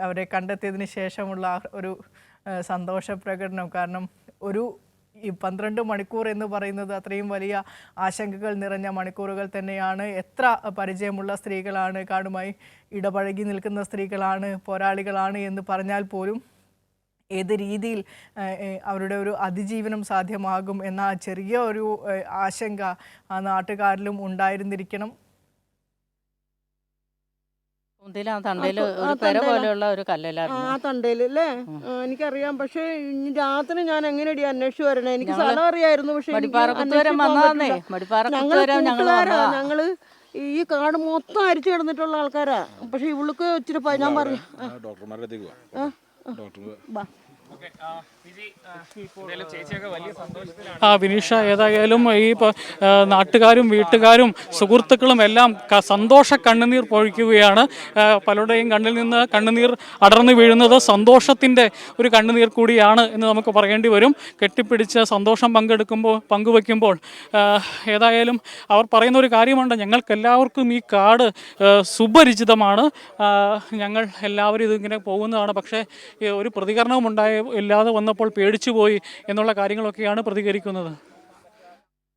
അവരെ കണ്ടെത്തിയതിന് ശേഷമുള്ള ഒരു സന്തോഷ പ്രകടനം. കാരണം ഈ 12 മണിക്കൂർ എന്ന് പറയുന്നത് അത്രയും വലിയ ആശങ്കകൾ നിറഞ്ഞ മണിക്കൂറുകൾ തന്നെയാണ്. എത്ര പരിചയമുള്ള സ്ത്രീകളാണ്, കാടുമായി ഇടപഴകി നിൽക്കുന്ന സ്ത്രീകളാണ്, പോരാളികളാണ് എന്ന് പറഞ്ഞാൽ പോലും ഏത് രീതിയിൽ അവരുടെ ഒരു അതിജീവനം സാധ്യമാകും എന്ന ചെറിയ ഒരു ആശങ്ക ആ നാട്ടുകാരിലും ഉണ്ടായിരുന്നിരിക്കണം. ആ തണ്ടയിലല്ലേ എനിക്കറിയാം. പക്ഷെ രാത്രി ഞാൻ എങ്ങനെയടി അന്വേഷിച്ചു വരണേ? എനിക്ക് സ്ഥലം അറിയായിരുന്നു. പക്ഷെ ഞങ്ങള് ഈ കാട് മൊത്തം അരിച്ചു കിടന്നിട്ടുള്ള ആൾക്കാരാ. പക്ഷെ ഇവൾക്ക് ഇച്ചിരി ഞാൻ പറഞ്ഞു വിനീഷ, ഏതായാലും ഈ നാട്ടുകാരും വീട്ടുകാരും സുഹൃത്തുക്കളും എല്ലാം സന്തോഷ കണ്ണുനീർ പൊഴിക്കുകയാണ്. പലരുടെയും കണ്ണിൽ നിന്ന് കണ്ണുനീർ അടർന്നു വീഴുന്നത് സന്തോഷത്തിൻ്റെ ഒരു കണ്ണുനീർ കൂടിയാണ് എന്ന് നമുക്ക് പറയേണ്ടി വരും. കെട്ടിപ്പിടിച്ച് സന്തോഷം പങ്കുവയ്ക്കുമ്പോൾ ഏതായാലും അവർ പറയുന്ന ഒരു കാര്യമുണ്ട്, ഞങ്ങൾക്കെല്ലാവർക്കും ഈ കാട് സുപരിചിതമാണ്, ഞങ്ങൾ എല്ലാവരും ഇതിങ്ങനെ പോകുന്നതാണ്. പക്ഷേ ഒരു പ്രതികരണവും ഇല്ലാതെ വന്നപ്പോൾ പേടിച്ചുപോയി എന്നുള്ള കാര്യങ്ങളൊക്കെയാണ് പ്രതികരിക്കുന്നത്.